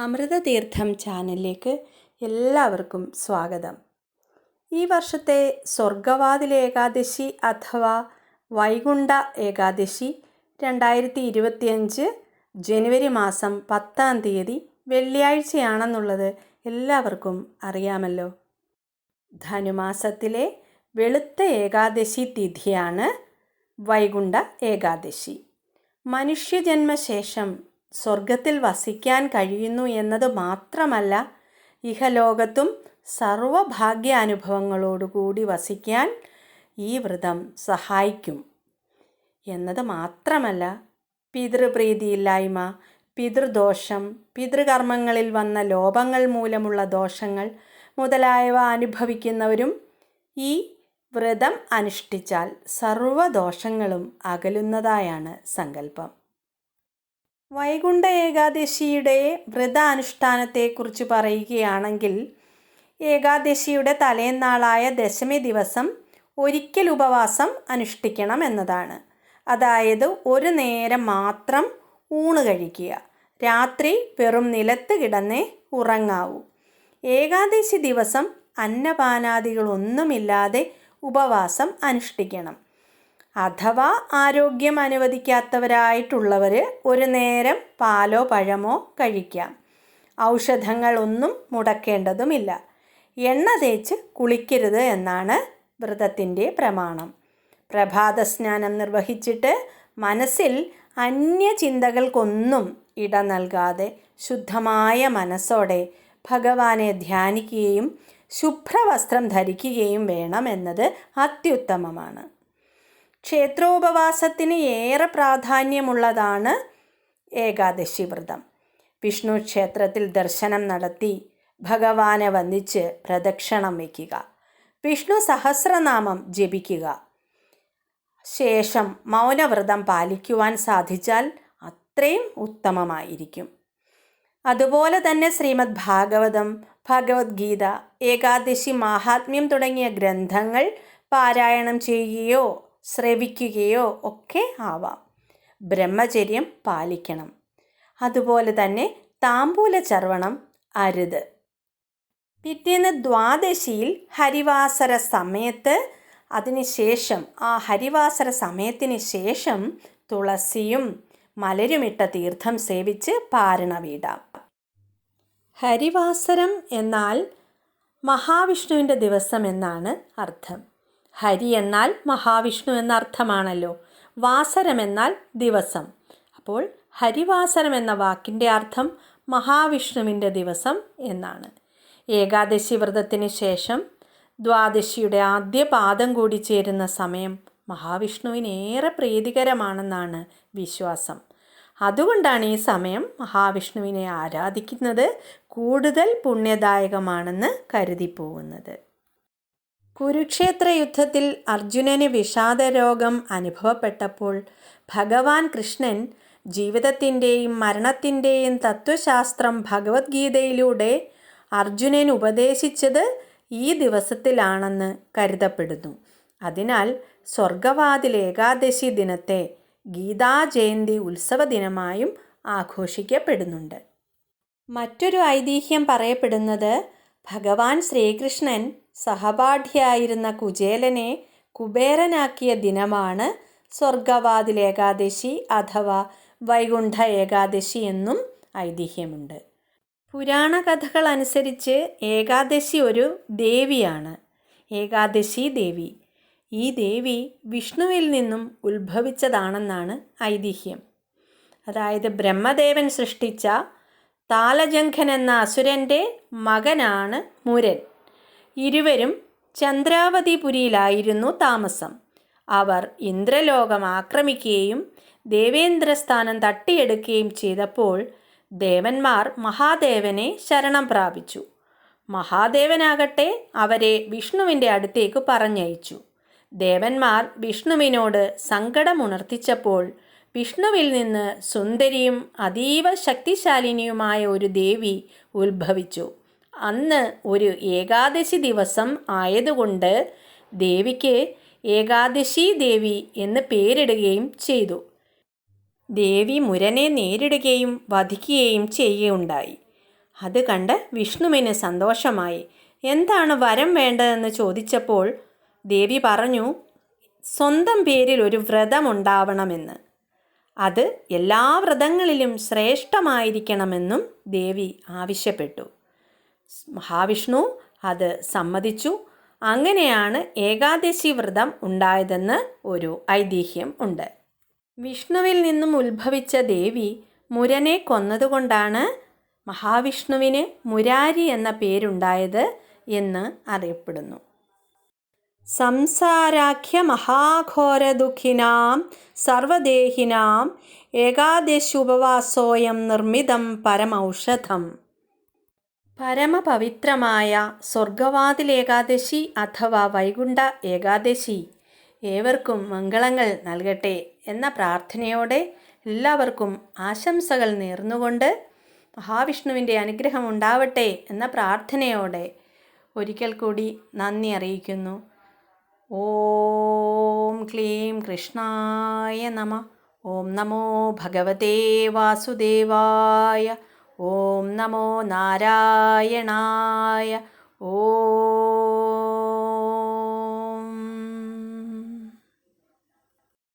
അമൃതതീർത്ഥം ചാനലിലേക്ക് എല്ലാവർക്കും സ്വാഗതം. ഈ വർഷത്തെ സ്വർഗവാതിൽ ഏകാദശി അഥവാ വൈകുണ്ഠ ഏകാദശി 2025 ജനുവരി മാസം 10-ാം തീയതി വെള്ളിയാഴ്ചയാണെന്നുള്ളത് എല്ലാവർക്കും അറിയാമല്ലോ. ധനുമാസത്തിലെ വെളുത്ത ഏകാദശി തിഥിയാണ് വൈകുണ്ഠ ഏകാദശി. മനുഷ്യജന്മശേഷം സ്വർഗത്തിൽ വസിക്കാൻ കഴിയുന്നു എന്നത് മാത്രമല്ല, ഇഹലോകത്തും സർവഭാഗ്യാനുഭവങ്ങളോടുകൂടി വസിക്കാൻ ഈ വ്രതം സഹായിക്കും എന്നത് മാത്രമല്ല, പിതൃപ്രീതിയില്ലായ്മ, പിതൃദോഷം, പിതൃകർമ്മങ്ങളിൽ വന്ന ലോപങ്ങൾ മൂലമുള്ള ദോഷങ്ങൾ മുതലായവ അനുഭവിക്കുന്നവരും ഈ വ്രതം അനുഷ്ഠിച്ചാൽ സർവദോഷങ്ങളും അകലുന്നതായാണ് സങ്കല്പം. വൈകുണ്ഠ ഏകാദശിയുടെ വ്രതാനുഷ്ഠാനത്തെക്കുറിച്ച് പറയുകയാണെങ്കിൽ, ഏകാദശിയുടെ തലേന്നാളായ ദശമി ദിവസം ഒരിക്കൽ ഉപവാസം അനുഷ്ഠിക്കണം എന്നതാണ്. അതായത് ഒരു നേരം മാത്രം ഊണ് കഴിക്കുക, രാത്രി വെറും നിലത്ത് കിടന്നേ ഉറങ്ങാവൂ. ഏകാദശി ദിവസം അന്നപാനാദികളൊന്നുമില്ലാതെ ഉപവാസം അനുഷ്ഠിക്കണം. അഥവാ ആരോഗ്യം അനുവദിക്കാത്തവരായിട്ടുള്ളവർ ഒരു നേരം പാലോ പഴമോ കഴിക്കാം. ഔഷധങ്ങളൊന്നും മുടക്കേണ്ടതുമില്ല. എണ്ണ തേച്ച് കുളിക്കരുത് എന്നാണ് വ്രതത്തിൻ്റെ പ്രമാണം. പ്രഭാത സ്നാനം നിർവഹിച്ചിട്ട് മനസ്സിൽ അന്യചിന്തകൾക്കൊന്നും ഇട നൽകാതെ ശുദ്ധമായ മനസ്സോടെ ഭഗവാനെ ധ്യാനിക്കുകയും ശുഭ്രവസ്ത്രം ധരിക്കുകയും വേണമെന്നത് അത്യുത്തമമാണ്. ക്ഷേത്രോപവാസത്തിന് ഏറെ പ്രാധാന്യമുള്ളതാണ് ഏകാദശി വ്രതം. വിഷ്ണു ക്ഷേത്രത്തിൽ ദർശനം നടത്തി ഭഗവാനെ വന്ദിച്ച് പ്രദക്ഷിണം വയ്ക്കുക, വിഷ്ണു സഹസ്രനാമം ജപിക്കുക. ശേഷം മൗനവ്രതം പാലിക്കുവാൻ സാധിച്ചാൽ അത്രയും ഉത്തമമായിരിക്കും. അതുപോലെ തന്നെ ശ്രീമദ് ഭാഗവതം, ഭഗവത്ഗീത, ഏകാദശി മാഹാത്മ്യം തുടങ്ങിയ ഗ്രന്ഥങ്ങൾ പാരായണം ചെയ്യുകയോ ശ്രവിക്കുകയോ ഒക്കെ ആവാം. ബ്രഹ്മചര്യം പാലിക്കണം. അതുപോലെ തന്നെ താംബൂല ചർവണം അരുത്. പിറ്റേന്ന് ദ്വാദശിയിൽ ഹരിവാസര സമയത്ത് ആ ഹരിവാസര സമയത്തിന് ശേഷം തുളസിയും മലരുമിട്ട തീർത്ഥം സേവിച്ച് പാരണ വീടാം. ഹരിവാസരം എന്നാൽ മഹാവിഷ്ണുവിൻ്റെ ദിവസം എന്നാണ് അർത്ഥം. ഹരി എന്നാൽ മഹാവിഷ്ണു എന്ന അർത്ഥമാണല്ലോ. വാസരം എന്നാൽ ദിവസം. അപ്പോൾ ഹരിവാസരം എന്ന വാക്കിൻ്റെ അർത്ഥം മഹാവിഷ്ണുവിൻ്റെ ദിവസം എന്നാണ്. ഏകാദശി വ്രതത്തിന് ശേഷം ദ്വാദശിയുടെ ആദ്യ പാദം കൂടി ചേരുന്ന സമയം മഹാവിഷ്ണുവിന് ഏറെ പ്രീതികരമാണെന്നാണ് വിശ്വാസം. അതുകൊണ്ടാണ് ഈ സമയം മഹാവിഷ്ണുവിനെ ആരാധിക്കുന്നത് കൂടുതൽ പുണ്യദായകമാണെന്ന് കരുതിപ്പോകുന്നത്. കുരുക്ഷേത്ര യുദ്ധത്തിൽ അർജുനന് വിഷാദരോഗം അനുഭവപ്പെട്ടപ്പോൾ ഭഗവാൻ കൃഷ്ണൻ ജീവിതത്തിൻ്റെയും മരണത്തിൻ്റെയും തത്വശാസ്ത്രം ഭഗവത്ഗീതയിലൂടെ അർജുനന് ഉപദേശിച്ചത് ഈ ദിവസത്തിലാണെന്ന് കരുതപ്പെടുന്നു. അതിനാൽ സ്വർഗവാതിൽ ഏകാദശി ദിനത്തെ ഗീതാജയന്തി ഉത്സവ ദിനമായും ആഘോഷിക്കപ്പെടുന്നുണ്ട്. മറ്റൊരു ഐതിഹ്യം പറയപ്പെടുന്നത്, ഭഗവാൻ ശ്രീകൃഷ്ണൻ സഹപാഠിയായിരുന്ന കുചേലനെ കുബേരനാക്കിയ ദിനമാണ് സ്വർഗവാതിൽ ഏകാദശി അഥവാ വൈകുണ്ഠ ഏകാദശി എന്നും ഐതിഹ്യമുണ്ട്. പുരാണ കഥകൾ അനുസരിച്ച് ഏകാദശി ഒരു ദേവിയാണ്, ഏകാദശി ദേവി. ഈ ദേവി വിഷ്ണുവിൽ നിന്നും ഉത്ഭവിച്ചതാണെന്നാണ് ഐതിഹ്യം. അതായത് ബ്രഹ്മദേവൻ സൃഷ്ടിച്ച താലജംഘൻ എന്ന അസുരൻ്റെ മകനാണ് മുരൻ. ഇരുവരും ചന്ദ്രാവതിപുരിയിലായിരുന്നു താമസം. അവർ ഇന്ദ്രലോകം ആക്രമിക്കുകയും ദേവേന്ദ്രസ്ഥാനം തട്ടിയെടുക്കുകയും ചെയ്തപ്പോൾ ദേവന്മാർ മഹാദേവനെ ശരണം പ്രാപിച്ചു. മഹാദേവനാകട്ടെ അവരെ വിഷ്ണുവിൻ്റെ അടുത്തേക്ക് പറഞ്ഞയച്ചു. ദേവന്മാർ വിഷ്ണുവിനോട് സങ്കടമുണർത്തിച്ചപ്പോൾ വിഷ്ണുവിൽ നിന്ന് സുന്ദരിയും അതീവ ശക്തിശാലിനിയുമായ ഒരു ദേവി ഉത്ഭവിച്ചു. അന്ന് ഒരു ഏകാദശി ദിവസം ആയതുകൊണ്ട് ദേവിക്ക് ഏകാദശി ദേവി എന്ന് പേരിടുകയും ചെയ്തു. ദേവി മുരനെ നേരിടുകയും വധിക്കുകയും ചെയ്യുകയുണ്ടായി. അത് കണ്ട് വിഷ്ണുവിന് സന്തോഷമായി. എന്താണ് വരം വേണ്ടതെന്ന് ചോദിച്ചപ്പോൾ ദേവി പറഞ്ഞു, സ്വന്തം പേരിൽ ഒരു വ്രതമുണ്ടാവണമെന്ന്. അത് എല്ലാ വ്രതങ്ങളിലും ശ്രേഷ്ഠമായിരിക്കണമെന്നും ദേവി ആവശ്യപ്പെട്ടു. മഹാവിഷ്ണു അത് സമ്മതിച്ചു. അങ്ങനെയാണ് ഏകാദശി വ്രതം ഉണ്ടായതെന്ന് ഒരു ഐതിഹ്യം ഉണ്ട്. വിഷ്ണുവിൽ നിന്നും ഉത്ഭവിച്ച ദേവി മുരനെ കൊന്നതുകൊണ്ടാണ് മഹാവിഷ്ണുവിന് മുരാരി എന്ന പേരുണ്ടായത് എന്ന് അറിയപ്പെടുന്നു. സംസാരാഖ്യ മഹാഘോരദുഃഖിനാം സർവദേഹിനാം ഏകാദശുപവാസോയം നിർമ്മിതം പരമൗഷധം. പരമപവിത്രമായ സ്വർഗവാതിൽ ഏകാദശി അഥവാ വൈകുണ്ഠ ഏകാദശി ഏവർക്കും മംഗളങ്ങൾ നൽകട്ടെ എന്ന പ്രാർത്ഥനയോടെ എല്ലാവർക്കും ആശംസകൾ നേർന്നുകൊണ്ട് മഹാവിഷ്ണുവിൻ്റെ അനുഗ്രഹം ഉണ്ടാവട്ടെ എന്ന പ്രാർത്ഥനയോടെ ഒരിക്കൽ കൂടി നന്ദി അറിയിക്കുന്നു. ഓം ക്ലീം കൃഷ്ണായ നമഃ. ഓം നമോ ഭഗവതേ വാസുദേവായ. ഓം നമോ നാരായണായ. ഓം